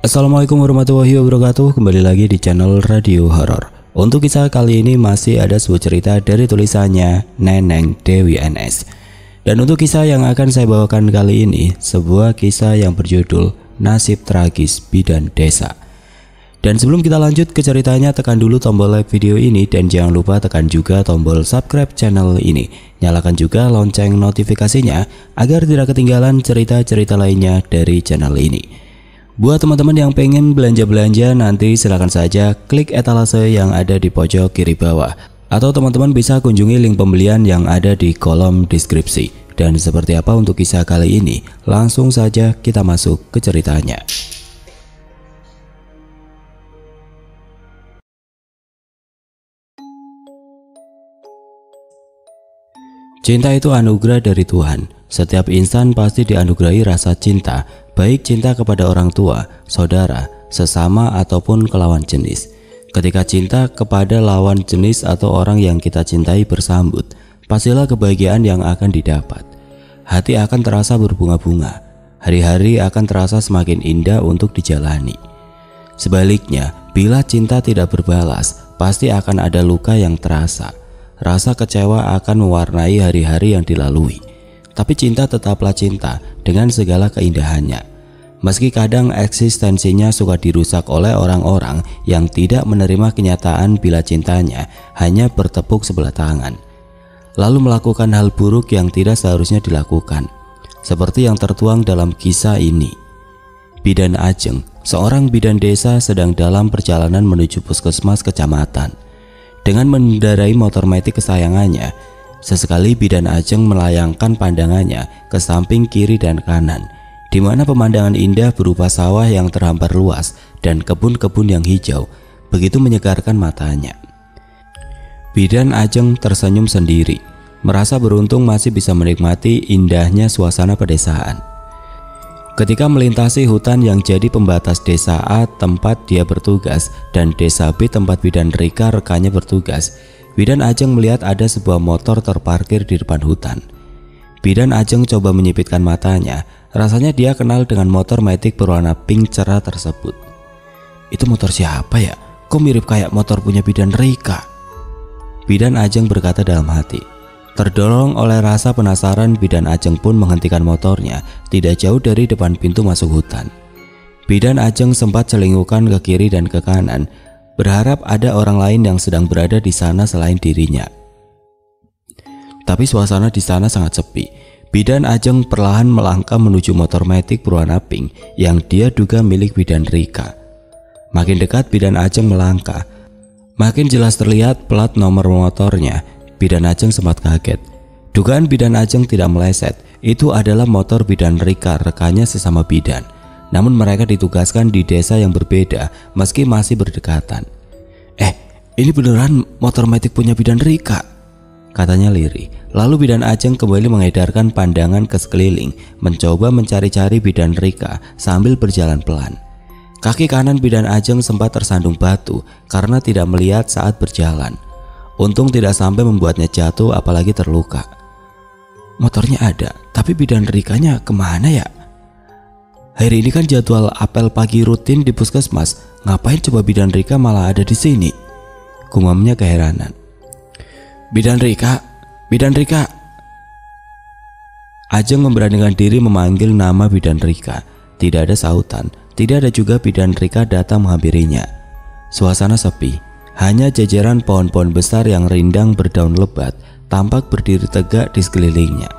Assalamualaikum warahmatullahi wabarakatuh. Kembali lagi di channel Radio Horor. Untuk kisah kali ini masih ada sebuah cerita dari tulisannya Neneng Dewi NS. Dan untuk kisah yang akan saya bawakan kali ini, sebuah kisah yang berjudul Nasib Tragis Bidan Desa. Dan sebelum kita lanjut ke ceritanya, tekan dulu tombol like video ini dan jangan lupa tekan juga tombol subscribe channel ini. Nyalakan juga lonceng notifikasinya agar tidak ketinggalan cerita-cerita lainnya dari channel ini. Buat teman-teman yang pengen belanja-belanja, nanti silahkan saja klik etalase yang ada di pojok kiri bawah. Atau teman-teman bisa kunjungi link pembelian yang ada di kolom deskripsi. Dan seperti apa untuk kisah kali ini? Langsung saja kita masuk ke ceritanya. Cinta itu anugerah dari Tuhan. Setiap insan pasti dianugerahi rasa cinta, baik cinta kepada orang tua, saudara, sesama ataupun ke lawan jenis. Ketika cinta kepada lawan jenis atau orang yang kita cintai bersambut, pastilah kebahagiaan yang akan didapat. Hati akan terasa berbunga-bunga, hari-hari akan terasa semakin indah untuk dijalani. Sebaliknya, bila cinta tidak berbalas, pasti akan ada luka yang terasa. Rasa kecewa akan mewarnai hari-hari yang dilalui. Tapi cinta tetaplah cinta dengan segala keindahannya. Meski kadang eksistensinya suka dirusak oleh orang-orang yang tidak menerima kenyataan bila cintanya hanya bertepuk sebelah tangan, lalu melakukan hal buruk yang tidak seharusnya dilakukan. Seperti yang tertuang dalam kisah ini. Bidan Ajeng, seorang bidan desa, sedang dalam perjalanan menuju puskesmas kecamatan. Dengan mengendarai motor metik kesayangannya, sesekali Bidan Ajeng melayangkan pandangannya ke samping kiri dan kanan, di mana pemandangan indah berupa sawah yang terhampar luas dan kebun-kebun yang hijau begitu menyegarkan matanya. Bidan Ajeng tersenyum sendiri, merasa beruntung masih bisa menikmati indahnya suasana pedesaan. Ketika melintasi hutan yang jadi pembatas desa A tempat dia bertugas dan desa B tempat Bidan Rika rekannya bertugas, Bidan Ajeng melihat ada sebuah motor terparkir di depan hutan. Bidan Ajeng coba menyipitkan matanya, rasanya dia kenal dengan motor metik berwarna pink cerah tersebut. Itu motor siapa ya? Kok mirip kayak motor punya Bidan Rika? Bidan Ajeng berkata dalam hati. Terdorong oleh rasa penasaran, Bidan Ajeng pun menghentikan motornya tidak jauh dari depan pintu masuk hutan. Bidan Ajeng sempat celingukkan ke kiri dan ke kanan, berharap ada orang lain yang sedang berada di sana selain dirinya. Tapi suasana di sana sangat sepi. Bidan Ajeng perlahan melangkah menuju motor metik berwarna pink yang dia duga milik Bidan Rika. Makin dekat Bidan Ajeng melangkah, makin jelas terlihat plat nomor motornya. Bidan Ajeng sempat kaget. Dugaan Bidan Ajeng tidak meleset. Itu adalah motor Bidan Rika, rekannya sesama bidan. Namun mereka ditugaskan di desa yang berbeda meski masih berdekatan. Ini beneran motor metik punya Bidan Rika, katanya lirih. Lalu Bidan Ajeng kembali mengedarkan pandangan ke sekeliling, mencoba mencari-cari Bidan Rika sambil berjalan pelan. Kaki kanan Bidan Ajeng sempat tersandung batu karena tidak melihat saat berjalan. Untung tidak sampai membuatnya jatuh apalagi terluka. Motornya ada, tapi Bidan Rikanya kemana ya? Hari ini kan jadwal apel pagi rutin di puskesmas. Ngapain coba Bidan Rika malah ada di sini? Gumamnya keheranan. Bidan Rika, Bidan Rika. Ajeng memberanikan diri memanggil nama Bidan Rika. Tidak ada sautan, tidak ada juga Bidan Rika datang menghampirinya. Suasana sepi. Hanya jajaran pohon-pohon besar yang rindang berdaun lebat tampak berdiri tegak di sekelilingnya.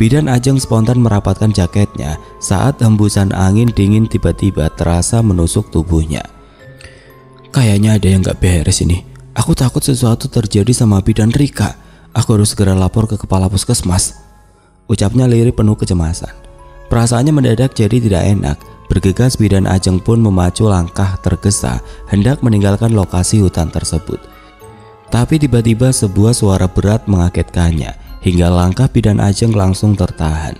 Bidan Ajeng spontan merapatkan jaketnya saat hembusan angin dingin tiba-tiba terasa menusuk tubuhnya. Kayaknya ada yang gak beres ini. Aku takut sesuatu terjadi sama Bidan Rika. Aku harus segera lapor ke kepala puskesmas, ucapnya lirih penuh kecemasan. Perasaannya mendadak jadi tidak enak. Bergegas Bidan Ajeng pun memacu langkah tergesa hendak meninggalkan lokasi hutan tersebut. Tapi tiba-tiba sebuah suara berat mengagetkannya hingga langkah Bidan Ajeng langsung tertahan.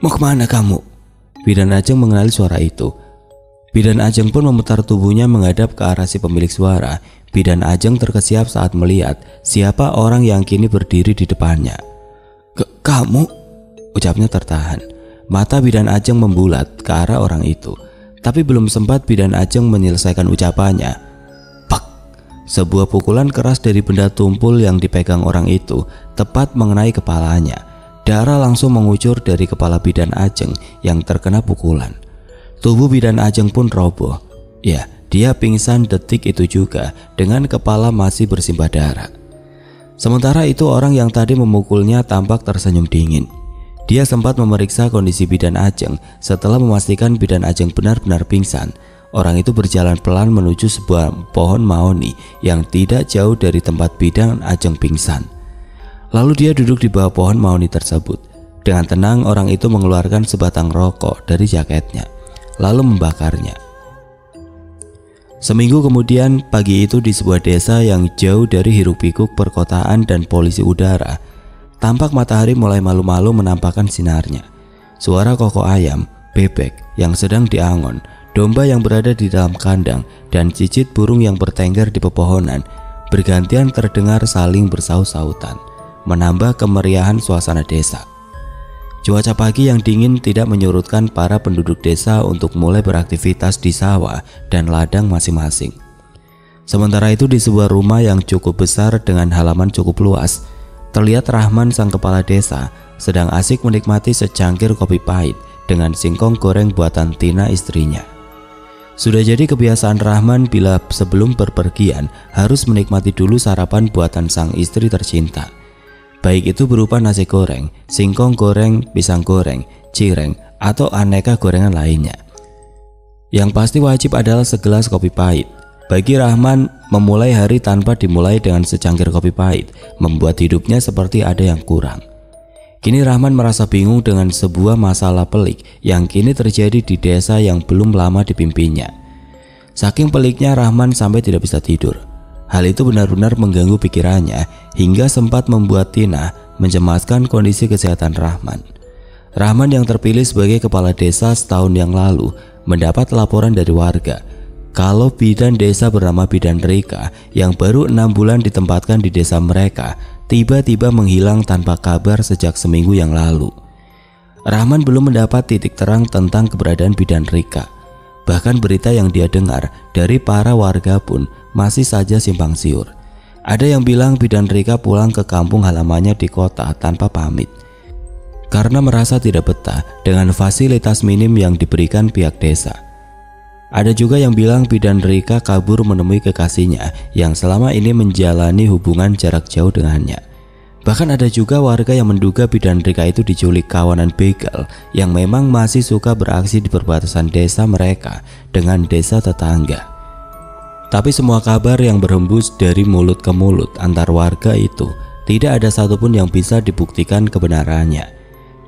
Mau kemana kamu? Bidan Ajeng mengenali suara itu. Bidan Ajeng pun memutar tubuhnya menghadap ke arah si pemilik suara. Bidan Ajeng terkesiap saat melihat siapa orang yang kini berdiri di depannya. Kamu? Ucapnya tertahan. Mata Bidan Ajeng membulat ke arah orang itu. Tapi belum sempat Bidan Ajeng menyelesaikan ucapannya, pak! Sebuah pukulan keras dari benda tumpul yang dipegang orang itu tepat mengenai kepalanya. Darah langsung mengucur dari kepala Bidan Ajeng yang terkena pukulan. Tubuh Bidan Ajeng pun roboh. Ya, dia pingsan detik itu juga dengan kepala masih bersimbah darah. Sementara itu orang yang tadi memukulnya tampak tersenyum dingin. Dia sempat memeriksa kondisi Bidan Ajeng. Setelah memastikan Bidan Ajeng benar-benar pingsan, orang itu berjalan pelan menuju sebuah pohon mahoni yang tidak jauh dari tempat Bidan Ajeng pingsan. Lalu dia duduk di bawah pohon mahoni tersebut. Dengan tenang orang itu mengeluarkan sebatang rokok dari jaketnya, lalu membakarnya. Seminggu kemudian, pagi itu di sebuah desa yang jauh dari hiruk-pikuk perkotaan dan polusi udara, tampak matahari mulai malu-malu menampakkan sinarnya. Suara kokok ayam, bebek yang sedang diangon, domba yang berada di dalam kandang, dan cicit burung yang bertengger di pepohonan bergantian terdengar saling bersaut-sautan, menambah kemeriahan suasana desa. Cuaca pagi yang dingin tidak menyurutkan para penduduk desa untuk mulai beraktivitas di sawah dan ladang masing-masing. Sementara itu di sebuah rumah yang cukup besar dengan halaman cukup luas, terlihat Rahman sang kepala desa sedang asik menikmati secangkir kopi pahit dengan singkong goreng buatan Tina istrinya. Sudah jadi kebiasaan Rahman bila sebelum berpergian harus menikmati dulu sarapan buatan sang istri tercinta. Baik itu berupa nasi goreng, singkong goreng, pisang goreng, cireng, atau aneka gorengan lainnya. Yang pasti wajib adalah segelas kopi pahit. Bagi Rahman, memulai hari tanpa dimulai dengan secangkir kopi pahit membuat hidupnya seperti ada yang kurang. Kini Rahman merasa bingung dengan sebuah masalah pelik yang kini terjadi di desa yang belum lama dipimpinnya. Saking peliknya Rahman sampai tidak bisa tidur. Hal itu benar-benar mengganggu pikirannya hingga sempat membuat Tina mencemaskan kondisi kesehatan Rahman. Rahman yang terpilih sebagai kepala desa setahun yang lalu mendapat laporan dari warga kalau bidan desa bernama Bidan Rika yang baru 6 bulan ditempatkan di desa mereka tiba-tiba menghilang tanpa kabar sejak seminggu yang lalu. Rahman belum mendapat titik terang tentang keberadaan Bidan Rika. Bahkan berita yang dia dengar dari para warga pun masih saja simpang siur. Ada yang bilang Bidan Rika pulang ke kampung halamannya di kota tanpa pamit karena merasa tidak betah dengan fasilitas minim yang diberikan pihak desa. Ada juga yang bilang Bidan Rika kabur menemui kekasihnya yang selama ini menjalani hubungan jarak jauh dengannya. Bahkan ada juga warga yang menduga Bidan Rika itu diculik kawanan begal yang memang masih suka beraksi di perbatasan desa mereka dengan desa tetangga. Tapi semua kabar yang berhembus dari mulut ke mulut antar warga itu tidak ada satupun yang bisa dibuktikan kebenarannya.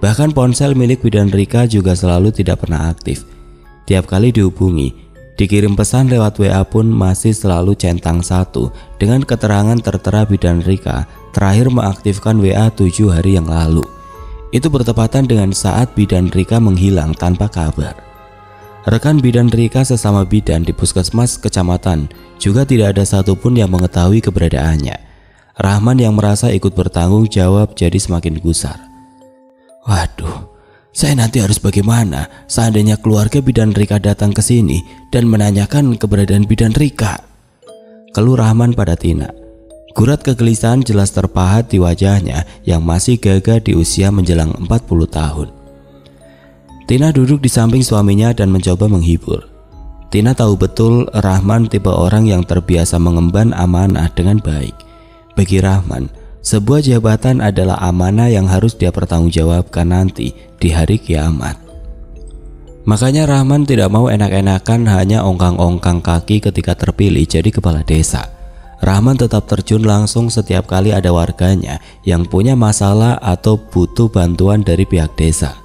Bahkan ponsel milik Bidan Rika juga selalu tidak pernah aktif. Tiap kali dihubungi, dikirim pesan lewat WA pun masih selalu centang 1 dengan keterangan tertera Bidan Rika terakhir mengaktifkan WA 7 hari yang lalu. Itu bertepatan dengan saat Bidan Rika menghilang tanpa kabar. Rekan Bidan Rika sesama bidan di puskesmas kecamatan juga tidak ada satupun yang mengetahui keberadaannya. Rahman yang merasa ikut bertanggung jawab jadi semakin gusar. Waduh, saya nanti harus bagaimana seandainya keluarga Bidan Rika datang ke sini dan menanyakan keberadaan Bidan Rika? Keluh Rahman pada Tina. Gurat kegelisahan jelas terpahat di wajahnya yang masih gagah di usia menjelang 40 tahun. Tina duduk di samping suaminya dan mencoba menghibur. Tina tahu betul Rahman tipe orang yang terbiasa mengemban amanah dengan baik. Bagi Rahman, sebuah jabatan adalah amanah yang harus dia pertanggungjawabkan nanti di hari kiamat. Makanya Rahman tidak mau enak-enakan hanya ongkang-ongkang kaki ketika terpilih jadi kepala desa. Rahman tetap terjun langsung setiap kali ada warganya yang punya masalah atau butuh bantuan dari pihak desa.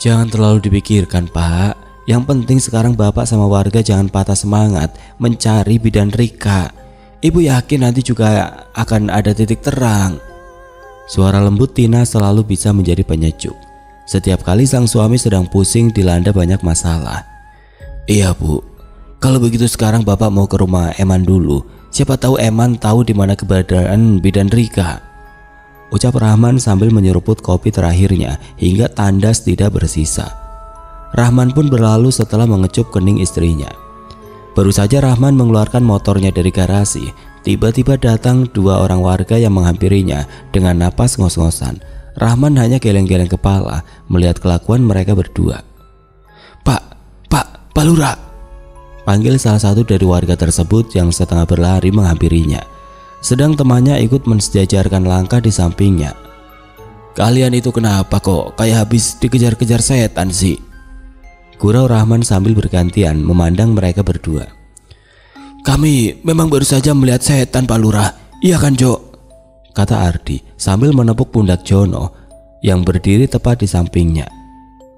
Jangan terlalu dipikirkan, Pak. Yang penting sekarang Bapak sama warga jangan patah semangat mencari Bidan Rika. Ibu yakin nanti juga akan ada titik terang. Suara lembut Tina selalu bisa menjadi penyejuk setiap kali sang suami sedang pusing dilanda banyak masalah. Iya, Bu. Kalau begitu sekarang Bapak mau ke rumah Eman dulu. Siapa tahu Eman tahu di mana keberadaan Bidan Rika. Ucap Rahman sambil menyeruput kopi terakhirnya hingga tandas tidak bersisa. Rahman pun berlalu setelah mengecup kening istrinya. Baru saja Rahman mengeluarkan motornya dari garasi, tiba-tiba datang dua orang warga yang menghampirinya dengan napas ngos-ngosan. Rahman hanya geleng-geleng kepala melihat kelakuan mereka berdua. Pak Lurah," panggil salah satu dari warga tersebut yang setengah berlari menghampirinya. Sedang temannya ikut mensejajarkan langkah di sampingnya. "Kalian itu kenapa kok kayak habis dikejar-kejar setan sih?" gurau Rahman sambil bergantian memandang mereka berdua. "Kami memang baru saja melihat setan, Pak Lurah. Iya kan, Jo?" kata Ardi sambil menepuk pundak Jono yang berdiri tepat di sampingnya.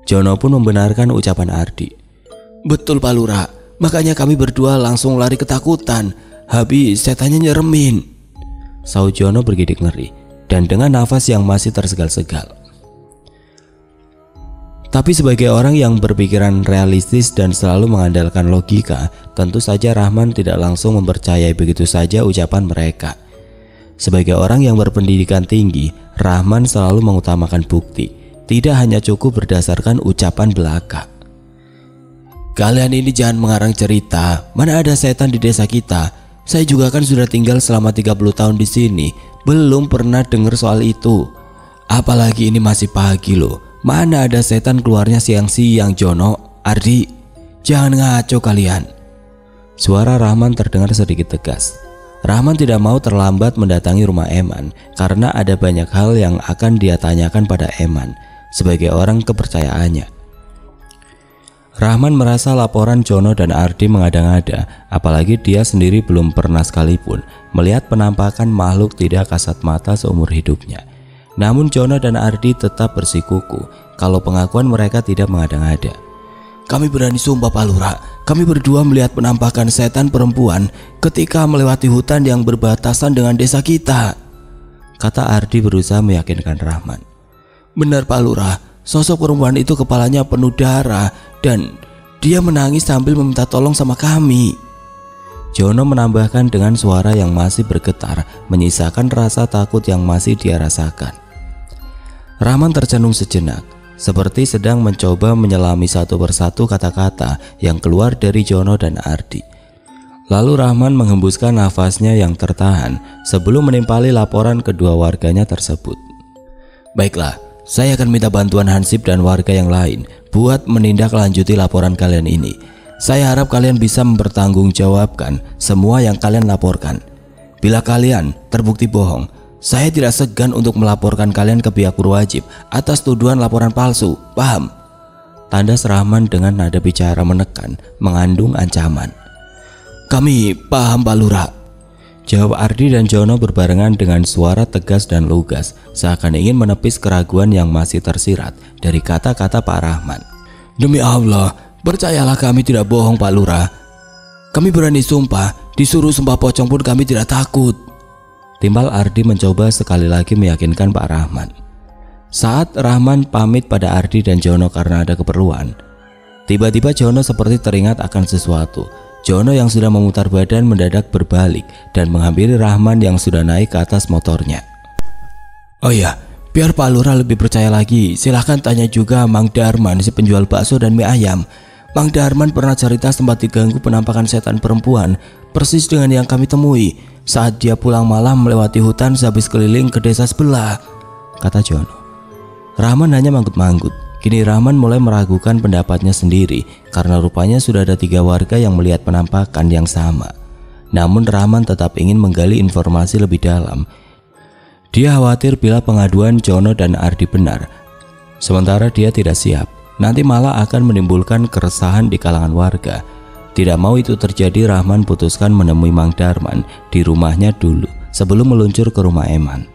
Jono pun membenarkan ucapan Ardi. "Betul, Pak Lurah. Makanya kami berdua langsung lari ketakutan. Habis setannya nyeremin," saut Jono bergidik ngeri dan dengan nafas yang masih tersegal-segal. Tapi sebagai orang yang berpikiran realistis dan selalu mengandalkan logika, tentu saja Rahman tidak langsung mempercayai begitu saja ucapan mereka. Sebagai orang yang berpendidikan tinggi, Rahman selalu mengutamakan bukti, tidak hanya cukup berdasarkan ucapan belaka. "Kalian ini jangan mengarang cerita, mana ada setan di desa kita. Saya juga kan sudah tinggal selama 30 tahun di sini, belum pernah dengar soal itu. Apalagi ini masih pagi loh. Mana ada setan keluarnya siang-siang, Jono, Ardi. Jangan ngaco kalian." Suara Rahman terdengar sedikit tegas. Rahman tidak mau terlambat mendatangi rumah Eman karena ada banyak hal yang akan dia tanyakan pada Eman sebagai orang kepercayaannya. Rahman merasa laporan Jono dan Ardi mengada-ngada, apalagi dia sendiri belum pernah sekalipun melihat penampakan makhluk tidak kasat mata seumur hidupnya. Namun Jono dan Ardi tetap bersikuku kalau pengakuan mereka tidak mengada-ngada. "Kami berani sumpah, Pak Lurah, kami berdua melihat penampakan setan perempuan ketika melewati hutan yang berbatasan dengan desa kita," kata Ardi berusaha meyakinkan Rahman. "Benar, Pak Lurah, sosok perempuan itu kepalanya penuh darah dan dia menangis sambil meminta tolong sama kami." Jono menambahkan dengan suara yang masih bergetar, menyisakan rasa takut yang masih dia rasakan. Rahman tercenung sejenak, seperti sedang mencoba menyelami satu persatu kata-kata yang keluar dari Jono dan Ardi. Lalu Rahman menghembuskan nafasnya yang tertahan sebelum menimpali laporan kedua warganya tersebut. "Baiklah, saya akan minta bantuan Hansip dan warga yang lain buat menindaklanjuti laporan kalian ini. Saya harap kalian bisa mempertanggungjawabkan semua yang kalian laporkan. Bila kalian terbukti bohong, saya tidak segan untuk melaporkan kalian ke pihak berwajib atas tuduhan laporan palsu. Paham?" Tandas Rahman dengan nada bicara menekan, mengandung ancaman. "Kami paham, Pak Lurah," jawab Ardi dan Jono berbarengan dengan suara tegas dan lugas, seakan ingin menepis keraguan yang masih tersirat dari kata-kata Pak Rahman. "Demi Allah, percayalah kami tidak bohong, Pak Lurah. Kami berani sumpah, disuruh sumpah pocong pun kami tidak takut," timbal Ardi mencoba sekali lagi meyakinkan Pak Rahman. Saat Rahman pamit pada Ardi dan Jono karena ada keperluan, tiba-tiba Jono seperti teringat akan sesuatu. Jono yang sudah memutar badan mendadak berbalik dan menghampiri Rahman yang sudah naik ke atas motornya. "Oh iya, biar Pak Lurah lebih percaya lagi, silahkan tanya juga Mang Darman, si penjual bakso dan mie ayam. Mang Darman pernah cerita sempat diganggu penampakan setan perempuan, persis dengan yang kami temui saat dia pulang malam melewati hutan sehabis keliling ke desa sebelah," kata Jono. Rahman hanya manggut-manggut. Kini Rahman mulai meragukan pendapatnya sendiri karena rupanya sudah ada 3 warga yang melihat penampakan yang sama. Namun Rahman tetap ingin menggali informasi lebih dalam. Dia khawatir bila pengaduan Jono dan Ardi benar, sementara dia tidak siap, nanti malah akan menimbulkan keresahan di kalangan warga. Tidak mau itu terjadi, Rahman putuskan menemui Mang Darman di rumahnya dulu sebelum meluncur ke rumah Eman.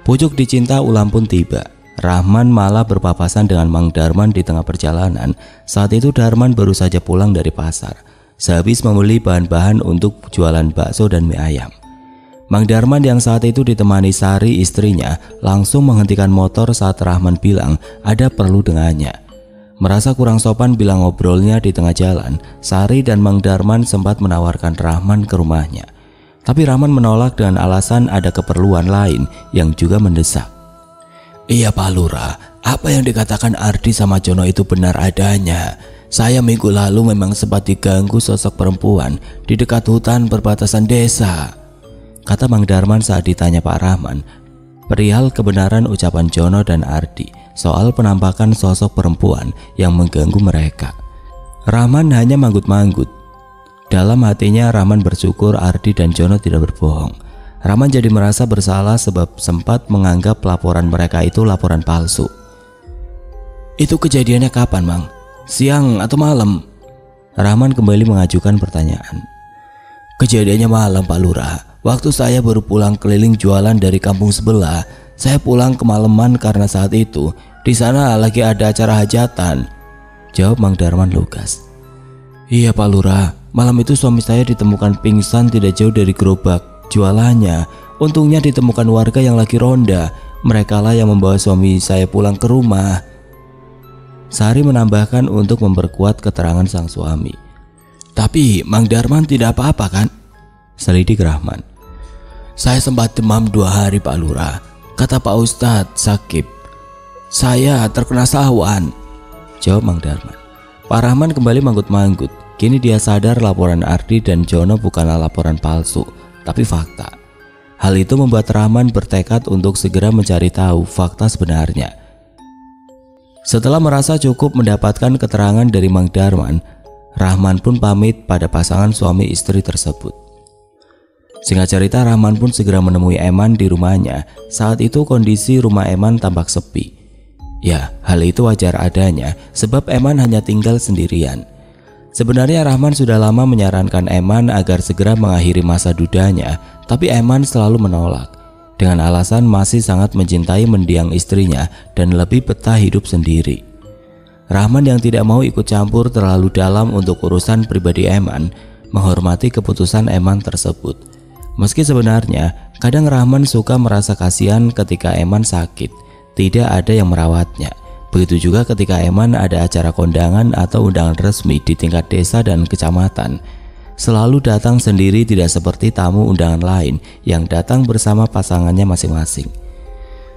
Pucuk dicinta ulam pun tiba. Rahman malah berpapasan dengan Mang Darman di tengah perjalanan. Saat itu Darman baru saja pulang dari pasar, sehabis membeli bahan-bahan untuk jualan bakso dan mie ayam. Mang Darman yang saat itu ditemani Sari istrinya langsung menghentikan motor saat Rahman bilang ada perlu dengannya. Merasa kurang sopan bila ngobrolnya di tengah jalan, Sari dan Mang Darman sempat menawarkan Rahman ke rumahnya. Tapi Rahman menolak dengan alasan ada keperluan lain yang juga mendesak. Iya Pak Lurah, apa yang dikatakan Ardi sama Jono itu benar adanya. Saya minggu lalu memang sempat diganggu sosok perempuan di dekat hutan perbatasan desa, kata Mang Darman saat ditanya Pak Rahman perihal kebenaran ucapan Jono dan Ardi soal penampakan sosok perempuan yang mengganggu mereka. Rahman hanya manggut-manggut. Dalam hatinya Rahman bersyukur Ardi dan Jono tidak berbohong. Rahman jadi merasa bersalah sebab sempat menganggap laporan mereka itu laporan palsu. Itu kejadiannya kapan, Mang? Siang atau malam? Rahman kembali mengajukan pertanyaan. Kejadiannya malam Pak Lurah. Waktu saya baru pulang keliling jualan dari kampung sebelah. Saya pulang kemalaman karena saat itu di sana lagi ada acara hajatan, jawab Mang Darman lugas. Iya Pak Lurah, malam itu suami saya ditemukan pingsan tidak jauh dari gerobak jualannya. Untungnya ditemukan warga yang lagi ronda. Merekalah yang membawa suami saya pulang ke rumah. Sari menambahkan untuk memperkuat keterangan sang suami. Tapi Mang Darman tidak apa-apa kan? Selidik Rahman. Saya sempat demam 2 hari Pak Lurah. Kata Pak Ustadz Sakib, saya terkena sawan, jawab Mang Darman. Pak Rahman kembali manggut-manggut. Kini dia sadar laporan Ardi dan Jono bukanlah laporan palsu, tapi fakta. Hal itu membuat Rahman bertekad untuk segera mencari tahu fakta sebenarnya. Setelah merasa cukup mendapatkan keterangan dari Mang Darman, Rahman pun pamit pada pasangan suami istri tersebut. Singkat cerita, Rahman pun segera menemui Eman di rumahnya. Saat itu kondisi rumah Eman tampak sepi. Ya, hal itu wajar adanya sebab Eman hanya tinggal sendirian. Sebenarnya Rahman sudah lama menyarankan Eman agar segera mengakhiri masa dudanya, tapi Eman selalu menolak dengan alasan masih sangat mencintai mendiang istrinya dan lebih betah hidup sendiri. Rahman yang tidak mau ikut campur terlalu dalam untuk urusan pribadi Eman menghormati keputusan Eman tersebut. Meski sebenarnya kadang Rahman suka merasa kasihan ketika Eman sakit, tidak ada yang merawatnya. Begitu juga ketika Eman ada acara kondangan atau undangan resmi di tingkat desa dan kecamatan. Selalu datang sendiri, tidak seperti tamu undangan lain yang datang bersama pasangannya masing-masing.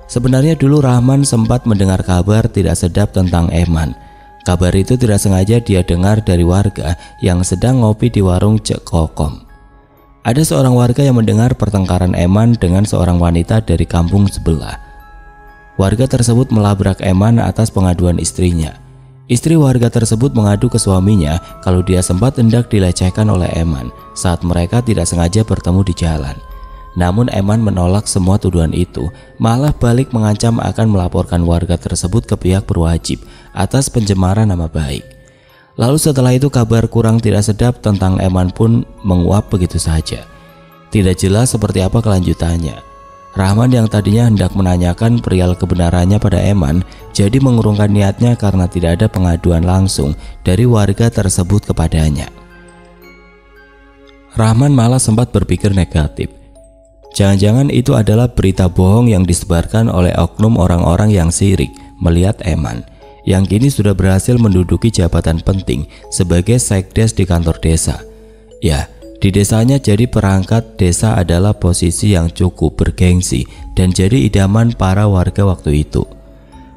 Sebenarnya dulu Rahman sempat mendengar kabar tidak sedap tentang Eman. Kabar itu tidak sengaja dia dengar dari warga yang sedang ngopi di warung Cek Kokom. Ada seorang warga yang mendengar pertengkaran Eman dengan seorang wanita dari kampung sebelah. Warga tersebut melabrak Eman atas pengaduan istrinya. Istri warga tersebut mengadu ke suaminya kalau dia sempat hendak dilecehkan oleh Eman saat mereka tidak sengaja bertemu di jalan. Namun Eman menolak semua tuduhan itu, malah balik mengancam akan melaporkan warga tersebut ke pihak berwajib atas pencemaran nama baik. Lalu setelah itu kabar kurang tidak sedap tentang Eman pun menguap begitu saja. Tidak jelas seperti apa kelanjutannya. Rahman yang tadinya hendak menanyakan perihal kebenarannya pada Eman jadi mengurungkan niatnya karena tidak ada pengaduan langsung dari warga tersebut kepadanya. Rahman malah sempat berpikir negatif. Jangan-jangan itu adalah berita bohong yang disebarkan oleh oknum orang-orang yang sirik melihat Eman, yang kini sudah berhasil menduduki jabatan penting sebagai sekdes di kantor desa. Ya, di desanya jadi perangkat desa adalah posisi yang cukup bergengsi dan jadi idaman para warga waktu itu.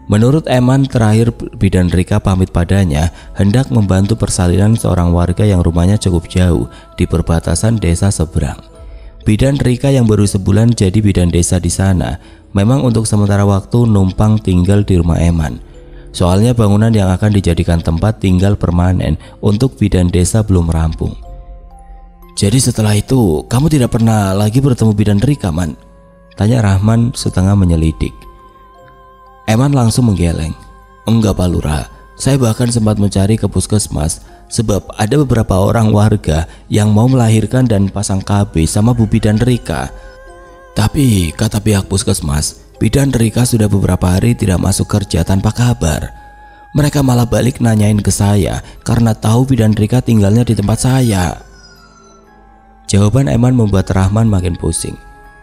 Menurut Eman, terakhir Bidan Rika pamit padanya hendak membantu persalinan seorang warga yang rumahnya cukup jauh di perbatasan desa seberang. Bidan Rika yang baru sebulan jadi bidan desa di sana memang untuk sementara waktu numpang tinggal di rumah Eman. Soalnya bangunan yang akan dijadikan tempat tinggal permanen untuk bidan desa belum rampung. Jadi setelah itu kamu tidak pernah lagi bertemu Bidan Rika, Man? Tanya Rahman setengah menyelidik. Eman langsung menggeleng. Enggak Pak Lurah, saya bahkan sempat mencari ke puskesmas sebab ada beberapa orang warga yang mau melahirkan dan pasang KB sama Bu Bidan Rika. Tapi kata pihak puskesmas, Bidan Rika sudah beberapa hari tidak masuk kerja tanpa kabar. Mereka malah balik nanyain ke saya karena tahu Bidan Rika tinggalnya di tempat saya. Jawaban Eman membuat Rahman makin pusing.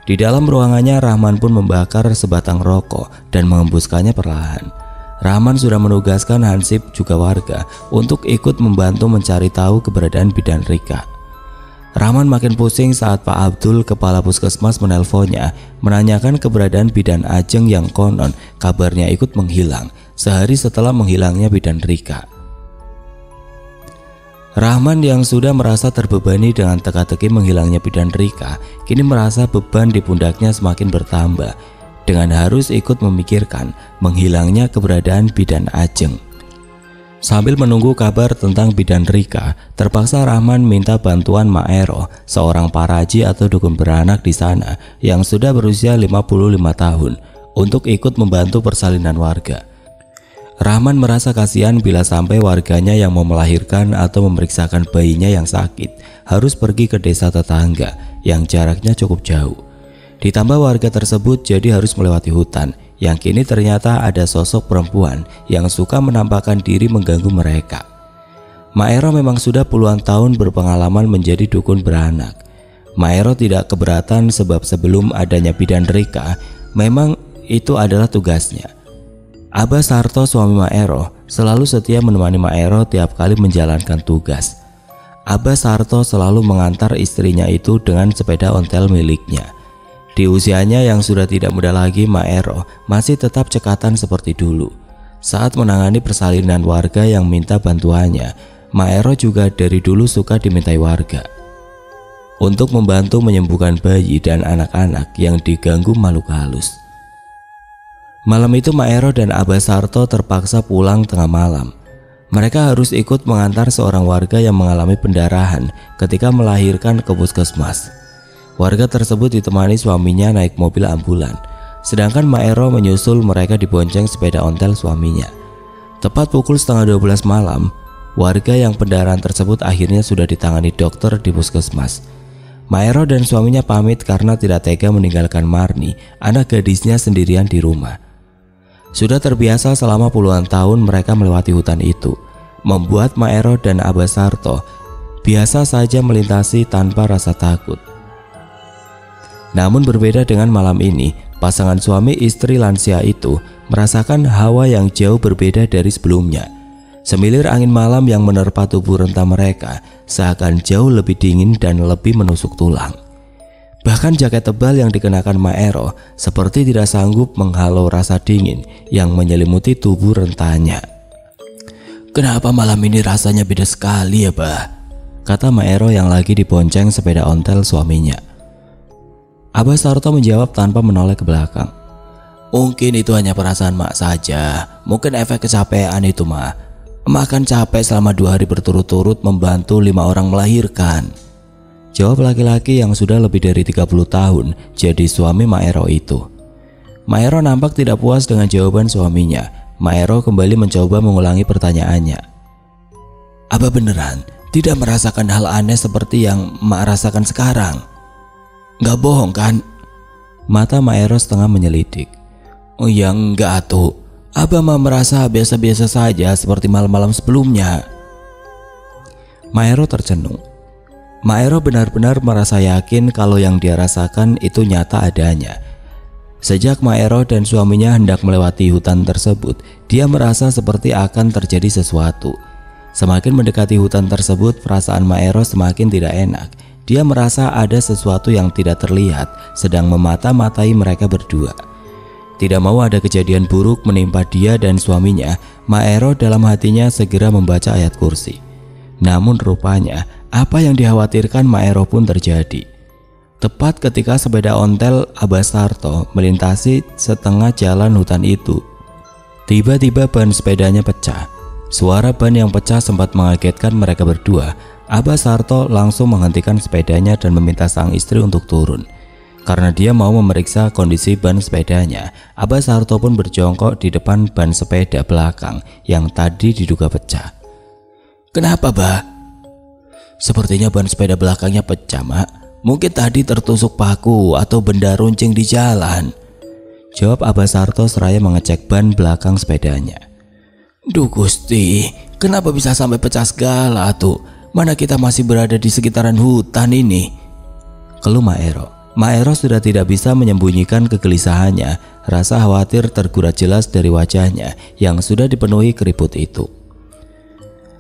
Di dalam ruangannya Rahman pun membakar sebatang rokok dan mengembuskannya perlahan. Rahman sudah menugaskan Hansip juga warga untuk ikut membantu mencari tahu keberadaan Bidan Rika. Rahman makin pusing saat Pak Abdul, kepala puskesmas, menelponnya menanyakan keberadaan bidan Ajeng yang konon kabarnya ikut menghilang sehari setelah menghilangnya bidan Rika. Rahman yang sudah merasa terbebani dengan teka-teki menghilangnya bidan Rika, kini merasa beban di pundaknya semakin bertambah dengan harus ikut memikirkan menghilangnya keberadaan bidan Ajeng. Sambil menunggu kabar tentang bidan Rika, terpaksa Rahman minta bantuan Mak Ero, seorang paraji atau dukun beranak di sana yang sudah berusia 55 tahun, untuk ikut membantu persalinan warga. Rahman merasa kasihan bila sampai warganya yang mau melahirkan atau memeriksakan bayinya yang sakit harus pergi ke desa tetangga yang jaraknya cukup jauh. Ditambah warga tersebut jadi harus melewati hutan yang kini ternyata ada sosok perempuan yang suka menampakkan diri mengganggu mereka. Mak Ero memang sudah puluhan tahun berpengalaman menjadi dukun beranak. Mak Ero tidak keberatan sebab sebelum adanya bidan Rika, memang itu adalah tugasnya. Abah Sarto, suami Mak Ero, selalu setia menemani Mak Ero tiap kali menjalankan tugas. Abah Sarto selalu mengantar istrinya itu dengan sepeda ontel miliknya. Di usianya yang sudah tidak muda lagi, Mak Ero masih tetap cekatan seperti dulu. Saat menangani persalinan warga yang minta bantuannya, Mak Ero juga dari dulu suka dimintai warga untuk membantu menyembuhkan bayi dan anak-anak yang diganggu makhluk halus. Malam itu Mak Ero dan Abah Sarto terpaksa pulang tengah malam. Mereka harus ikut mengantar seorang warga yang mengalami pendarahan ketika melahirkan ke puskesmas. Warga tersebut ditemani suaminya naik mobil ambulan, sedangkan Mak Ero menyusul mereka dibonceng sepeda ontel suaminya. Tepat pukul 11:30 malam, warga yang pendarahan tersebut akhirnya sudah ditangani dokter di puskesmas. Mak Ero dan suaminya pamit karena tidak tega meninggalkan Marni, anak gadisnya, sendirian di rumah. Sudah terbiasa selama puluhan tahun mereka melewati hutan itu, membuat Mak Ero dan Abah Sarto biasa saja melintasi tanpa rasa takut. Namun berbeda dengan malam ini, pasangan suami istri lansia itu merasakan hawa yang jauh berbeda dari sebelumnya. Semilir angin malam yang menerpa tubuh renta mereka seakan jauh lebih dingin dan lebih menusuk tulang. Bahkan jaket tebal yang dikenakan Mak Ero seperti tidak sanggup menghalau rasa dingin yang menyelimuti tubuh rentanya. "Kenapa malam ini rasanya beda sekali ya, Bah?" kata Mak Ero yang lagi dibonceng sepeda ontel suaminya. Abah Sarto menjawab tanpa menoleh ke belakang. "Mungkin itu hanya perasaan Mak saja. Mungkin efek kecapean itu, Mak. Mak kan capek selama 2 hari berturut-turut membantu 5 orang melahirkan," jawab laki-laki yang sudah lebih dari 30 tahun jadi suami Mak Ero itu. Mak Ero nampak tidak puas dengan jawaban suaminya. Mak Ero kembali mencoba mengulangi pertanyaannya. "Abah beneran tidak merasakan hal aneh seperti yang Mak rasakan sekarang? Gak bohong kan?" Mata Mak Ero setengah menyelidik. "Oh ya enggak tuh. Abah mah merasa biasa-biasa saja seperti malam-malam sebelumnya." Mak Ero tercenung. Mak Ero benar-benar merasa yakin kalau yang dia rasakan itu nyata adanya. Sejak Mak Ero dan suaminya hendak melewati hutan tersebut, dia merasa seperti akan terjadi sesuatu. Semakin mendekati hutan tersebut, perasaan Mak Ero semakin tidak enak. Dia merasa ada sesuatu yang tidak terlihat sedang memata-matai mereka berdua. Tidak mau ada kejadian buruk menimpa dia dan suaminya, Mak Ero dalam hatinya segera membaca ayat kursi. Namun rupanya apa yang dikhawatirkan Mak Ero pun terjadi. Tepat ketika sepeda ontel Abah Sarto melintasi setengah jalan hutan itu, tiba-tiba ban sepedanya pecah. Suara ban yang pecah sempat mengagetkan mereka berdua. Abah Sarto langsung menghentikan sepedanya dan meminta sang istri untuk turun. Karena dia mau memeriksa kondisi ban sepedanya, Abah Sarto pun berjongkok di depan ban sepeda belakang yang tadi diduga pecah. "Kenapa, Bah?" "Sepertinya ban sepeda belakangnya pecah, Mak. Mungkin tadi tertusuk paku atau benda runcing di jalan," jawab Abah Sarto seraya mengecek ban belakang sepedanya. "Duh Gusti, kenapa bisa sampai pecah segala tuh? Mana kita masih berada di sekitaran hutan ini," keluh Mak Ero. Mak Ero sudah tidak bisa menyembunyikan kegelisahannya. Rasa khawatir tergurat jelas dari wajahnya yang sudah dipenuhi keriput itu.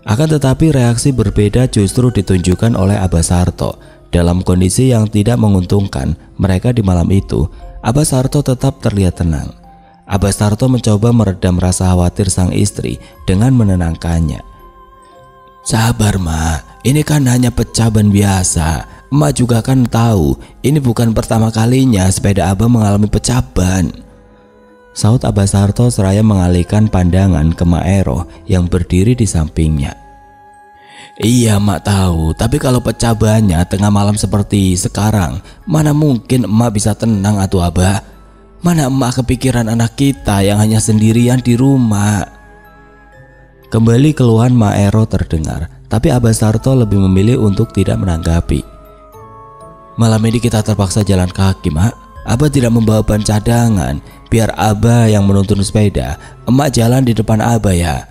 Akan tetapi reaksi berbeda justru ditunjukkan oleh Abah Sarto. Dalam kondisi yang tidak menguntungkan mereka di malam itu, Abah Sarto tetap terlihat tenang. Abah Sarto mencoba meredam rasa khawatir sang istri dengan menenangkannya. Sabar Ma, ini kan hanya pecah ban biasa. Emak juga kan tahu ini bukan pertama kalinya sepeda Abah mengalami pecah ban. Saut Abah Sarto seraya mengalihkan pandangan ke Maero yang berdiri di sampingnya. Iya Mak tahu, tapi kalau pecah bannya tengah malam seperti sekarang, mana mungkin emak bisa tenang atuh Abah. Mana emak kepikiran anak kita yang hanya sendirian di rumah. Kembali keluhan Maero terdengar, tapi Abah Sarto lebih memilih untuk tidak menanggapi. Malam ini kita terpaksa jalan kaki Mak. Abah tidak membawa ban cadangan, biar Abah yang menuntun sepeda, emak jalan di depan Abah ya,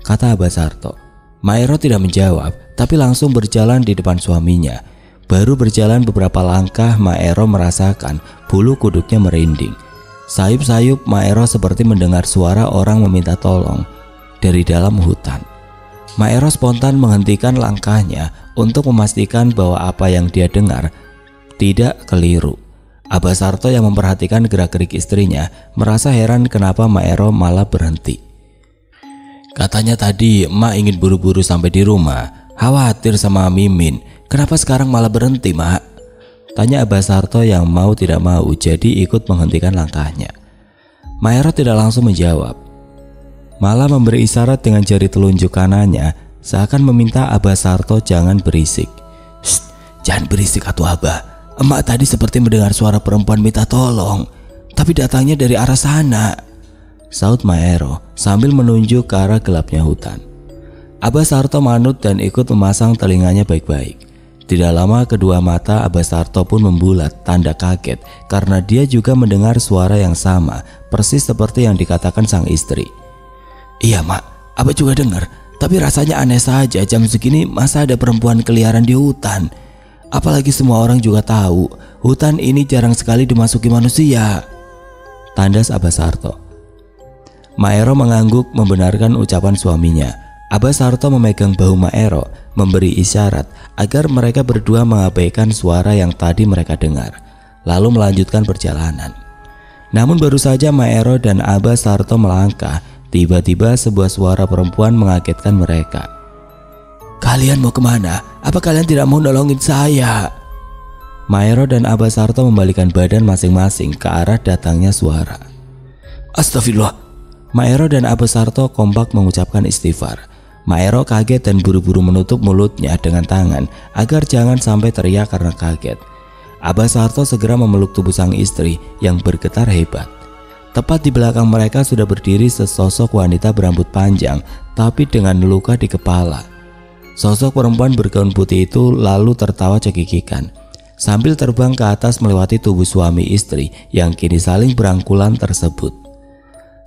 kata Abah Sarto. Maero tidak menjawab, tapi langsung berjalan di depan suaminya. Baru berjalan beberapa langkah, Maero merasakan bulu kuduknya merinding. Sayup-sayup Maero seperti mendengar suara orang meminta tolong dari dalam hutan. Maero spontan menghentikan langkahnya untuk memastikan bahwa apa yang dia dengar tidak keliru. Abah Sarto yang memperhatikan gerak-gerik istrinya merasa heran kenapa Maero malah berhenti. Katanya tadi emak ingin buru-buru sampai di rumah, khawatir sama Mimin. Kenapa sekarang malah berhenti Mak? Tanya Abah Sarto yang mau tidak mau jadi ikut menghentikan langkahnya. Maero tidak langsung menjawab, malah memberi isyarat dengan jari telunjuk kanannya seakan meminta Abah Sarto jangan berisik. Shh, jangan berisik atuh Abah. Emak tadi seperti mendengar suara perempuan minta tolong, tapi datangnya dari arah sana, saut Maero sambil menunjuk ke arah gelapnya hutan. Abah Sarto manut dan ikut memasang telinganya baik-baik. Tidak lama kedua mata Abah Sarto pun membulat tanda kaget karena dia juga mendengar suara yang sama persis seperti yang dikatakan sang istri. Iya Mak, Abah juga dengar, tapi rasanya aneh saja jam segini masa ada perempuan keliaran di hutan. Apalagi semua orang juga tahu hutan ini jarang sekali dimasuki manusia, tandas Abah Sarto. Maero mengangguk membenarkan ucapan suaminya. Abah Sarto memegang bahu Maero, memberi isyarat agar mereka berdua mengabaikan suara yang tadi mereka dengar, lalu melanjutkan perjalanan. Namun baru saja Maero dan Abah Sarto melangkah, tiba-tiba sebuah suara perempuan mengagetkan mereka. Kalian mau kemana? Apa kalian tidak mau nolongin saya? Maero dan Abah Sarto membalikan badan masing-masing ke arah datangnya suara. Astagfirullah. Maero dan Abah Sarto kompak mengucapkan istighfar. Maero kaget dan buru-buru menutup mulutnya dengan tangan agar jangan sampai teriak karena kaget. Abah Sarto segera memeluk tubuh sang istri yang bergetar hebat. Tepat di belakang mereka sudah berdiri sesosok wanita berambut panjang tapi dengan luka di kepala. Sosok perempuan bergaun putih itu lalu tertawa cekikikan sambil terbang ke atas melewati tubuh suami istri yang kini saling berangkulan tersebut.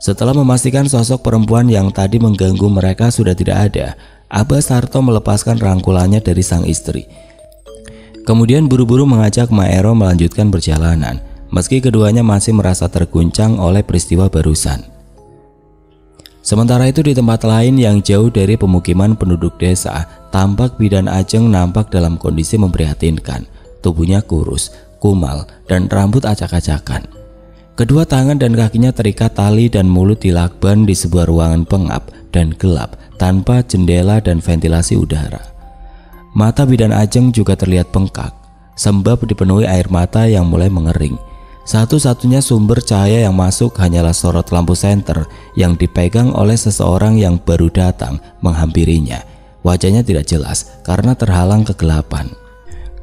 Setelah memastikan sosok perempuan yang tadi mengganggu mereka sudah tidak ada, Abah Sarto melepaskan rangkulannya dari sang istri. Kemudian buru-buru mengajak Maero melanjutkan perjalanan, meski keduanya masih merasa terguncang oleh peristiwa barusan. Sementara itu di tempat lain yang jauh dari pemukiman penduduk desa, tampak Bidan Ajeng nampak dalam kondisi memprihatinkan. Tubuhnya kurus, kumal, dan rambut acak-acakan. Kedua tangan dan kakinya terikat tali dan mulut dilakban di sebuah ruangan pengap dan gelap tanpa jendela dan ventilasi udara. Mata Bidan Ajeng juga terlihat bengkak, sebab dipenuhi air mata yang mulai mengering. Satu-satunya sumber cahaya yang masuk hanyalah sorot lampu senter yang dipegang oleh seseorang yang baru datang menghampirinya. Wajahnya tidak jelas karena terhalang kegelapan.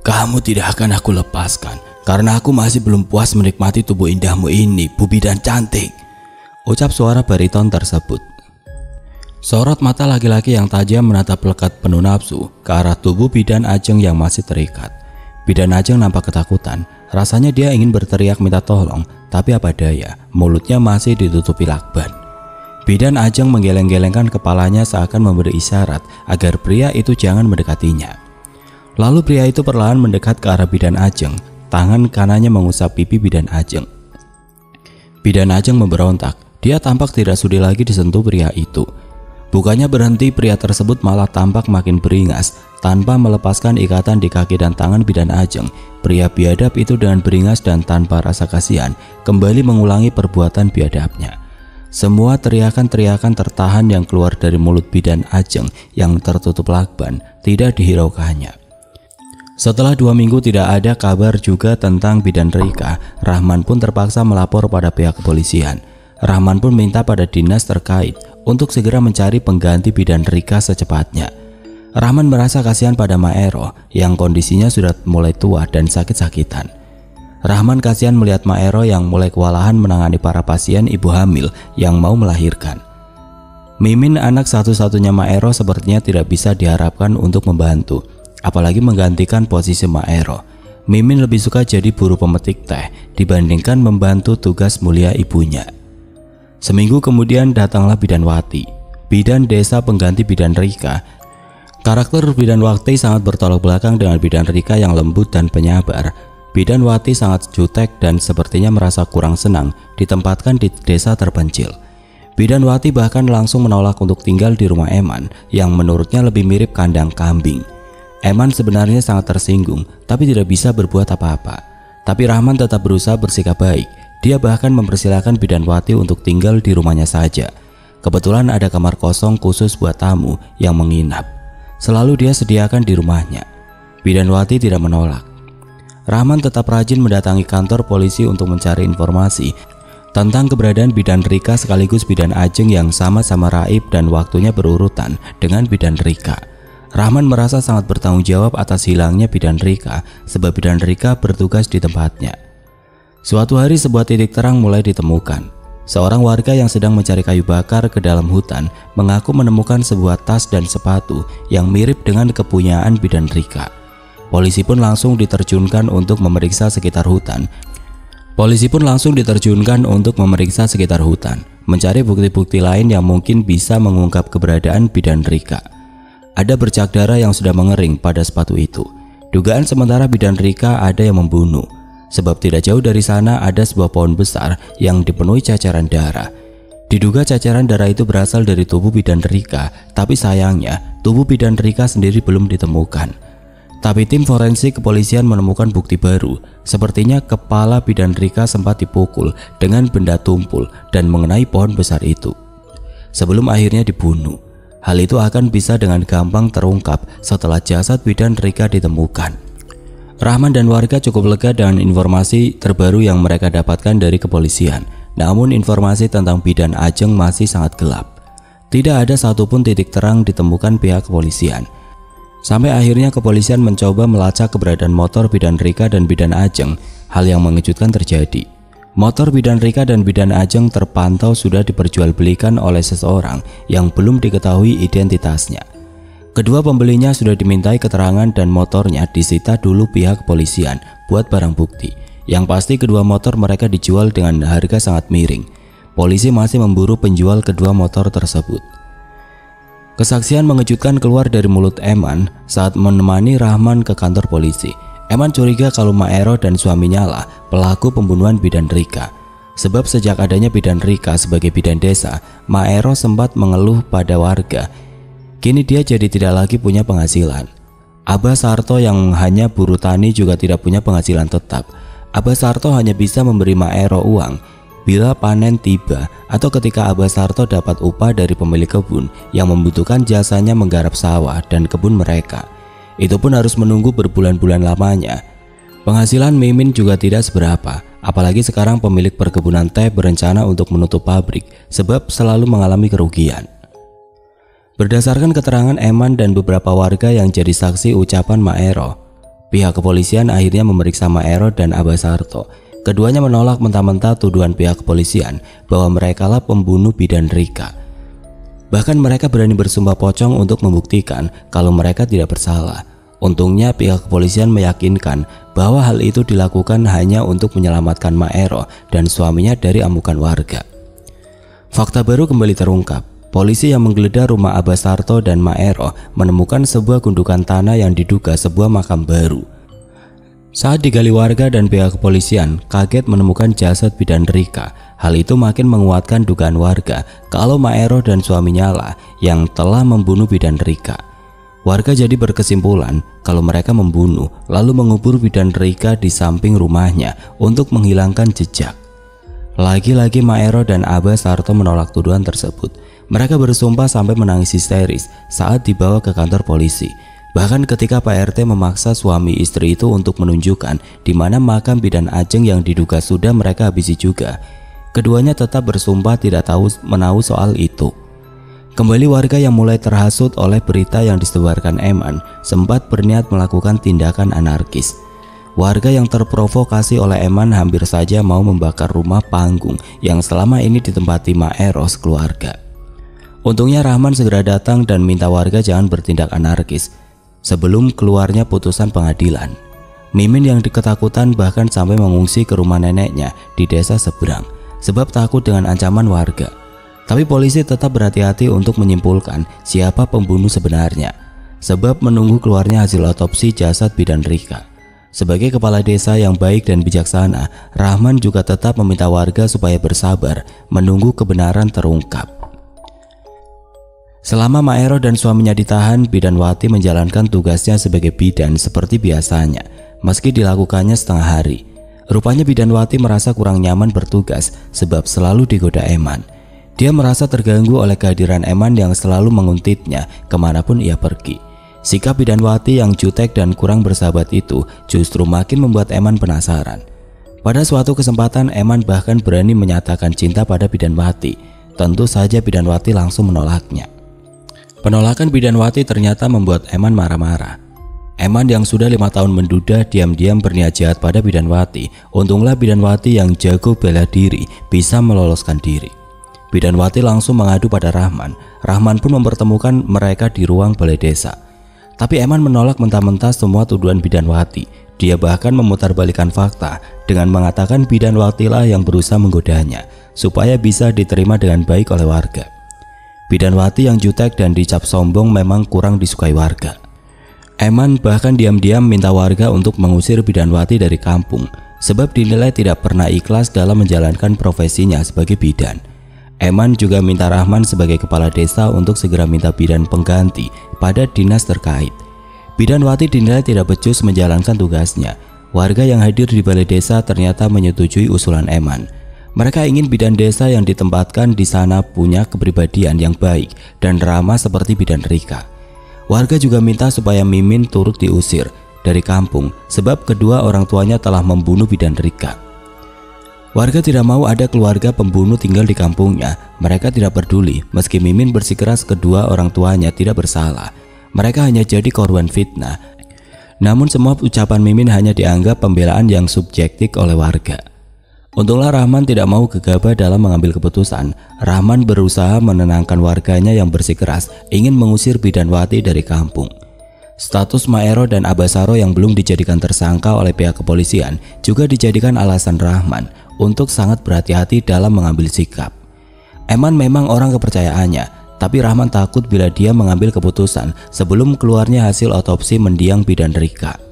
Kamu tidak akan aku lepaskan karena aku masih belum puas menikmati tubuh indahmu ini, Bu Bidan cantik, ucap suara bariton tersebut. Sorot mata laki-laki yang tajam menatap lekat penuh nafsu ke arah tubuh Bidan Ajeng yang masih terikat. Bidan Ajeng nampak ketakutan. Rasanya dia ingin berteriak minta tolong, tapi apa daya, mulutnya masih ditutupi lakban. Bidan Ajeng menggeleng-gelengkan kepalanya seakan memberi isyarat agar pria itu jangan mendekatinya. Lalu pria itu perlahan mendekat ke arah Bidan Ajeng. Tangan kanannya mengusap pipi Bidan Ajeng. Bidan Ajeng memberontak. Dia tampak tidak sudi lagi disentuh pria itu. Bukannya berhenti, pria tersebut malah tampak makin beringas. Tanpa melepaskan ikatan di kaki dan tangan bidan Ajeng, pria biadab itu dengan beringas dan tanpa rasa kasihan kembali mengulangi perbuatan biadabnya. Semua teriakan-teriakan tertahan yang keluar dari mulut bidan Ajeng yang tertutup lakban tidak dihiraukannya. Setelah 2 minggu tidak ada kabar juga tentang bidan Rika, Rahman pun terpaksa melapor pada pihak kepolisian. Rahman pun minta pada dinas terkait untuk segera mencari pengganti bidan Rika secepatnya. Rahman merasa kasihan pada Maero yang kondisinya sudah mulai tua dan sakit-sakitan. Rahman kasihan melihat Maero yang mulai kewalahan menangani para pasien ibu hamil yang mau melahirkan. Mimin, anak satu-satunya Maero, sepertinya tidak bisa diharapkan untuk membantu, apalagi menggantikan posisi Maero. Mimin lebih suka jadi buruh pemetik teh dibandingkan membantu tugas mulia ibunya. Seminggu kemudian datanglah bidan Wati, bidan desa pengganti bidan Rika. Karakter bidan Wati sangat bertolak belakang dengan bidan Rika yang lembut dan penyabar. Bidan Wati sangat jutek dan sepertinya merasa kurang senang ditempatkan di desa terpencil. Bidan Wati bahkan langsung menolak untuk tinggal di rumah Eman yang menurutnya lebih mirip kandang kambing. Eman sebenarnya sangat tersinggung tapi tidak bisa berbuat apa-apa. Tapi Rahman tetap berusaha bersikap baik. Dia bahkan mempersilahkan bidan Wati untuk tinggal di rumahnya saja. Kebetulan ada kamar kosong khusus buat tamu yang menginap. Selalu dia sediakan di rumahnya. Bidan Wati tidak menolak. Rahman tetap rajin mendatangi kantor polisi untuk mencari informasi tentang keberadaan bidan Rika sekaligus bidan Ajeng yang sama-sama raib dan waktunya berurutan dengan bidan Rika. Rahman merasa sangat bertanggung jawab atas hilangnya bidan Rika sebab bidan Rika bertugas di tempatnya. Suatu hari sebuah titik terang mulai ditemukan. Seorang warga yang sedang mencari kayu bakar ke dalam hutan mengaku menemukan sebuah tas dan sepatu yang mirip dengan kepunyaan bidan Rika. Polisi pun langsung diterjunkan untuk memeriksa sekitar hutan. Mencari bukti-bukti lain yang mungkin bisa mengungkap keberadaan bidan Rika. Ada bercak darah yang sudah mengering pada sepatu itu. Dugaan sementara bidan Rika ada yang membunuh. Sebab tidak jauh dari sana ada sebuah pohon besar yang dipenuhi cacaran darah. Diduga cacaran darah itu berasal dari tubuh bidan Rika, tapi sayangnya tubuh bidan Rika sendiri belum ditemukan. Tapi tim forensik kepolisian menemukan bukti baru. Sepertinya kepala bidan Rika sempat dipukul dengan benda tumpul dan mengenai pohon besar itu sebelum akhirnya dibunuh. Hal itu akan bisa dengan gampang terungkap setelah jasad bidan Rika ditemukan. Rahman dan warga cukup lega dengan informasi terbaru yang mereka dapatkan dari kepolisian. Namun informasi tentang bidan Ajeng masih sangat gelap. Tidak ada satupun titik terang ditemukan pihak kepolisian. Sampai akhirnya kepolisian mencoba melacak keberadaan motor bidan Rika dan bidan Ajeng. Hal yang mengejutkan terjadi. Motor bidan Rika dan bidan Ajeng terpantau sudah diperjualbelikan oleh seseorang yang belum diketahui identitasnya. Kedua pembelinya sudah dimintai keterangan dan motornya disita dulu pihak kepolisian buat barang bukti. Yang pasti kedua motor mereka dijual dengan harga sangat miring. Polisi masih memburu penjual kedua motor tersebut. Kesaksian mengejutkan keluar dari mulut Eman saat menemani Rahman ke kantor polisi. Eman curiga kalau Maero dan suaminya lah pelaku pembunuhan bidan Rika. Sebab sejak adanya bidan Rika sebagai bidan desa, Maero sempat mengeluh pada warga. Kini dia jadi tidak lagi punya penghasilan. Abah Sarto yang hanya buruh tani juga tidak punya penghasilan tetap. Abah Sarto hanya bisa memberi Maero uang bila panen tiba atau ketika Abah Sarto dapat upah dari pemilik kebun yang membutuhkan jasanya menggarap sawah dan kebun mereka. Itu pun harus menunggu berbulan-bulan lamanya. Penghasilan Mimin juga tidak seberapa, apalagi sekarang pemilik perkebunan teh berencana untuk menutup pabrik sebab selalu mengalami kerugian. Berdasarkan keterangan Eman dan beberapa warga yang jadi saksi ucapan Maero, pihak kepolisian akhirnya memeriksa Maero dan Abah Sarto. Keduanya menolak mentah-mentah tuduhan pihak kepolisian bahwa merekalah pembunuh bidan Rika. Bahkan mereka berani bersumpah pocong untuk membuktikan kalau mereka tidak bersalah. Untungnya pihak kepolisian meyakinkan bahwa hal itu dilakukan hanya untuk menyelamatkan Maero dan suaminya dari amukan warga. Fakta baru kembali terungkap. Polisi yang menggeledah rumah Abah Sarto dan Maero menemukan sebuah gundukan tanah yang diduga sebuah makam baru. Saat digali warga dan pihak kepolisian kaget menemukan jasad bidan Rika. Hal itu makin menguatkan dugaan warga kalau Maero dan suaminya lah yang telah membunuh bidan Rika. Warga jadi berkesimpulan kalau mereka membunuh lalu mengubur bidan Rika di samping rumahnya untuk menghilangkan jejak. Lagi-lagi Maero dan Abah Sarto menolak tuduhan tersebut. Mereka bersumpah sampai menangis histeris saat dibawa ke kantor polisi. Bahkan ketika Pak RT memaksa suami istri itu untuk menunjukkan di mana makam bidan Ajeng yang diduga sudah mereka habisi juga, keduanya tetap bersumpah tidak tahu menahu soal itu. Kembali warga yang mulai terhasut oleh berita yang disebarkan Eman sempat berniat melakukan tindakan anarkis. Warga yang terprovokasi oleh Eman hampir saja mau membakar rumah panggung yang selama ini ditempati Maero sekeluarga. Untungnya Rahman segera datang dan minta warga jangan bertindak anarkis sebelum keluarnya putusan pengadilan. Mimin yang ketakutan bahkan sampai mengungsi ke rumah neneknya di desa seberang sebab takut dengan ancaman warga. Tapi polisi tetap berhati-hati untuk menyimpulkan siapa pembunuh sebenarnya, sebab menunggu keluarnya hasil otopsi jasad bidan Rika. Sebagai kepala desa yang baik dan bijaksana, Rahman juga tetap meminta warga supaya bersabar menunggu kebenaran terungkap. Selama Maero dan suaminya ditahan, Bidan Wati menjalankan tugasnya sebagai bidan seperti biasanya, meski dilakukannya setengah hari. Rupanya Bidan Wati merasa kurang nyaman bertugas sebab selalu digoda Eman. Dia merasa terganggu oleh kehadiran Eman yang selalu menguntitnya kemanapun ia pergi. Sikap Bidan Wati yang jutek dan kurang bersahabat itu justru makin membuat Eman penasaran. Pada suatu kesempatan Eman bahkan berani menyatakan cinta pada Bidan Wati. Tentu saja Bidan Wati langsung menolaknya. Penolakan Bidan Wati ternyata membuat Eman marah-marah. Eman yang sudah 5 tahun menduda diam-diam berniat jahat pada Bidan Wati. Untunglah Bidan Wati yang jago bela diri bisa meloloskan diri. Bidan Wati langsung mengadu pada Rahman. Rahman pun mempertemukan mereka di ruang balai desa. Tapi Eman menolak mentah-mentah semua tuduhan Bidan Wati. Dia bahkan memutarbalikkan fakta dengan mengatakan Bidan Wati lah yang berusaha menggodanya supaya bisa diterima dengan baik oleh warga. Bidan Wati yang jutek dan dicap sombong memang kurang disukai warga. Eman bahkan diam-diam minta warga untuk mengusir Bidan Wati dari kampung sebab dinilai tidak pernah ikhlas dalam menjalankan profesinya sebagai bidan. Eman juga minta Rahman sebagai kepala desa untuk segera minta bidan pengganti pada dinas terkait. Bidan Wati dinilai tidak becus menjalankan tugasnya. Warga yang hadir di balai desa ternyata menyetujui usulan Eman. Mereka ingin bidan desa yang ditempatkan di sana punya kepribadian yang baik dan ramah seperti Bidan Rika. Warga juga minta supaya Mimin turut diusir dari kampung sebab kedua orang tuanya telah membunuh Bidan Rika. Warga tidak mau ada keluarga pembunuh tinggal di kampungnya. Mereka tidak peduli meski Mimin bersikeras kedua orang tuanya tidak bersalah. Mereka hanya jadi korban fitnah. Namun semua ucapan Mimin hanya dianggap pembelaan yang subjektif oleh warga. Untunglah Rahman tidak mau gegabah dalam mengambil keputusan. Rahman berusaha menenangkan warganya yang bersikeras ingin mengusir Bidan Wati dari kampung. Status Maero dan Abasaro yang belum dijadikan tersangka oleh pihak kepolisian juga dijadikan alasan Rahman untuk sangat berhati-hati dalam mengambil sikap. Eman memang orang kepercayaannya, tapi Rahman takut bila dia mengambil keputusan sebelum keluarnya hasil otopsi mendiang Bidan Rika.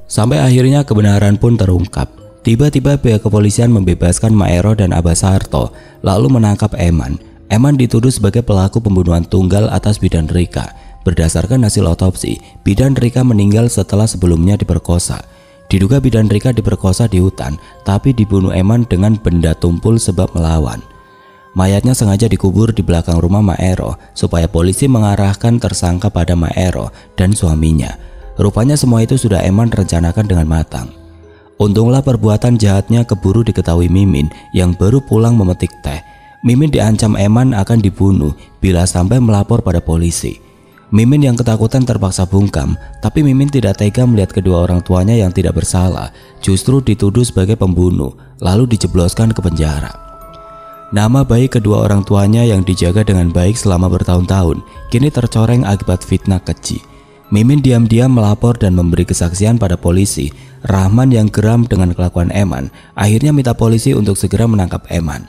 Sampai akhirnya kebenaran pun terungkap. Tiba-tiba pihak kepolisian membebaskan Maero dan Abasarto lalu menangkap Eman. Eman dituduh sebagai pelaku pembunuhan tunggal atas Bidan Rika. Berdasarkan hasil otopsi, Bidan Rika meninggal setelah sebelumnya diperkosa. Diduga Bidan Rika diperkosa di hutan, tapi dibunuh Eman dengan benda tumpul sebab melawan. Mayatnya sengaja dikubur di belakang rumah Maero supaya polisi mengarahkan tersangka pada Maero dan suaminya. Rupanya semua itu sudah Eman rencanakan dengan matang. Untunglah perbuatan jahatnya keburu diketahui Mimin yang baru pulang memetik teh. Mimin diancam Eman akan dibunuh bila sampai melapor pada polisi. Mimin yang ketakutan terpaksa bungkam, tapi Mimin tidak tega melihat kedua orang tuanya yang tidak bersalah justru dituduh sebagai pembunuh lalu dijebloskan ke penjara. Nama baik kedua orang tuanya yang dijaga dengan baik selama bertahun-tahun kini tercoreng akibat fitnah keji. Mimin diam-diam melapor dan memberi kesaksian pada polisi. Rahman yang geram dengan kelakuan Eman akhirnya minta polisi untuk segera menangkap Eman.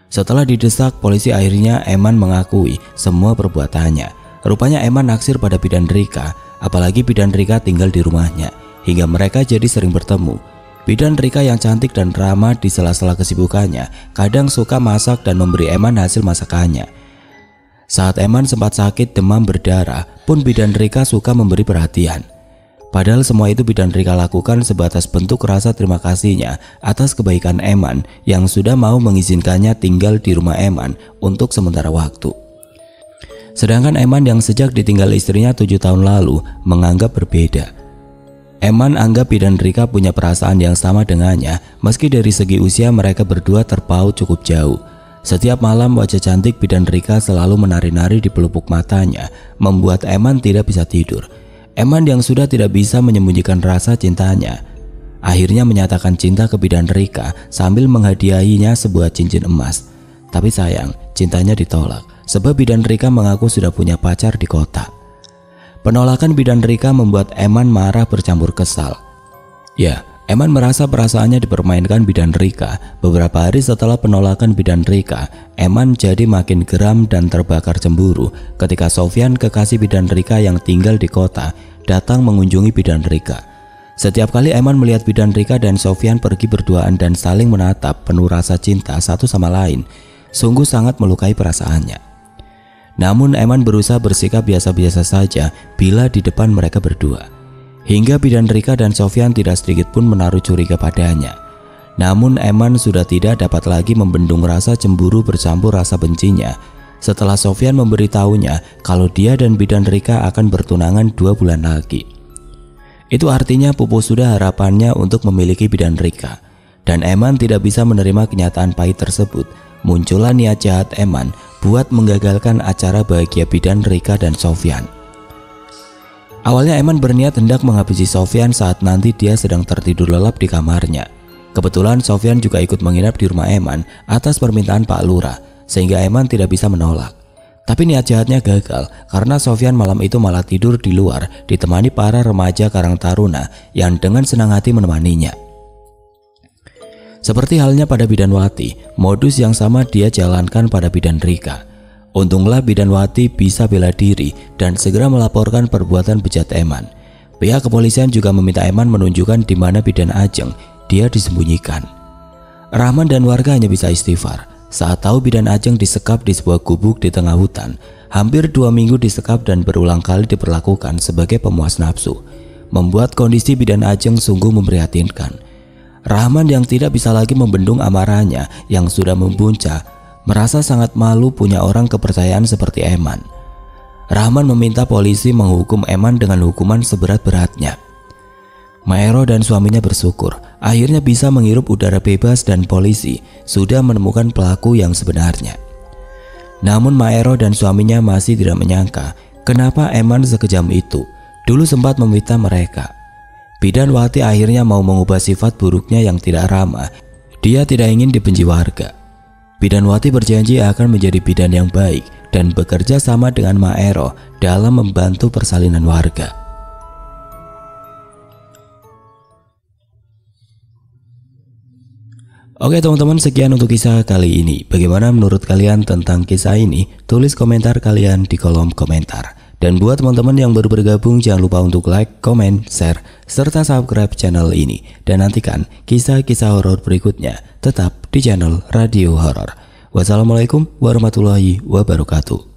Setelah didesak, polisi akhirnya Eman mengakui semua perbuatannya. Rupanya Eman naksir pada Bidan Rika, apalagi Bidan Rika tinggal di rumahnya, hingga mereka jadi sering bertemu. Bidan Rika yang cantik dan ramah di sela-sela kesibukannya kadang suka masak dan memberi Eman hasil masakannya. Saat Eman sempat sakit demam berdarah pun bidan Rika suka memberi perhatian. Padahal semua itu bidan Rika lakukan sebatas bentuk rasa terima kasihnya atas kebaikan Eman yang sudah mau mengizinkannya tinggal di rumah Eman untuk sementara waktu. Sedangkan Eman yang sejak ditinggal istrinya 7 tahun lalu menganggap berbeda. Eman anggap bidan Rika punya perasaan yang sama dengannya meski dari segi usia mereka berdua terpaut cukup jauh. Setiap malam wajah cantik bidan Rika selalu menari-nari di pelupuk matanya membuat Eman tidak bisa tidur. Eman yang sudah tidak bisa menyembunyikan rasa cintanya akhirnya menyatakan cinta ke bidan Rika sambil menghadiahinya sebuah cincin emas. Tapi sayang, cintanya ditolak sebab bidan Rika mengaku sudah punya pacar di kota. Penolakan bidan Rika membuat Eman marah bercampur kesal. Ya, Eman merasa perasaannya dipermainkan bidan Rika. Beberapa hari setelah penolakan bidan Rika, Eman jadi makin geram dan terbakar cemburu ketika Sofyan, kekasih bidan Rika yang tinggal di kota, datang mengunjungi bidan Rika. Setiap kali Eman melihat bidan Rika dan Sofyan pergi berduaan dan saling menatap penuh rasa cinta satu sama lain, sungguh sangat melukai perasaannya. Namun Eman berusaha bersikap biasa-biasa saja bila di depan mereka berdua. Hingga bidan Rika dan Sofyan tidak sedikit pun menaruh curiga padanya. Namun Eman sudah tidak dapat lagi membendung rasa cemburu bercampur rasa bencinya setelah Sofyan memberitahunya kalau dia dan bidan Rika akan bertunangan 2 bulan lagi. Itu artinya pupus sudah harapannya untuk memiliki bidan Rika. Dan Eman tidak bisa menerima kenyataan pahit tersebut. Muncullah niat jahat Eman buat menggagalkan acara bahagia bidan Rika dan Sofyan. Awalnya Eman berniat hendak menghabisi Sofyan saat nanti dia sedang tertidur lelap di kamarnya. Kebetulan Sofyan juga ikut menginap di rumah Eman atas permintaan Pak Lurah, sehingga Eman tidak bisa menolak. Tapi niat jahatnya gagal karena Sofyan malam itu malah tidur di luar ditemani para remaja Karang Taruna yang dengan senang hati menemaninya. Seperti halnya pada bidan Wati, modus yang sama dia jalankan pada bidan Rika. Untunglah bidan Wati bisa bela diri dan segera melaporkan perbuatan bejat Eman. Pihak kepolisian juga meminta Eman menunjukkan di mana bidan Ajeng dia disembunyikan. Rahman dan warga hanya bisa istighfar saat tahu bidan Ajeng disekap di sebuah gubuk di tengah hutan. Hampir 2 minggu disekap dan berulang kali diperlakukan sebagai pemuas nafsu, membuat kondisi bidan Ajeng sungguh memprihatinkan. Rahman yang tidak bisa lagi membendung amarahnya yang sudah membuncah, merasa sangat malu punya orang kepercayaan seperti Eman. Rahman meminta polisi menghukum Eman dengan hukuman seberat-beratnya. Maero dan suaminya bersyukur akhirnya bisa menghirup udara bebas dan polisi sudah menemukan pelaku yang sebenarnya. Namun Maero dan suaminya masih tidak menyangka kenapa Eman sekejam itu dulu sempat meminta mereka. Bidan Wati akhirnya mau mengubah sifat buruknya yang tidak ramah. Dia tidak ingin dibenci warga. Bidan Wati berjanji akan menjadi bidan yang baik dan bekerja sama dengan Maero dalam membantu persalinan warga. Oke teman-teman, sekian untuk kisah kali ini. Bagaimana menurut kalian tentang kisah ini? Tulis komentar kalian di kolom komentar. Dan buat teman-teman yang baru bergabung, jangan lupa untuk like, komen, share, serta subscribe channel ini. Dan nantikan kisah-kisah horor berikutnya tetap di channel Radio Horor. Wassalamualaikum warahmatullahi wabarakatuh.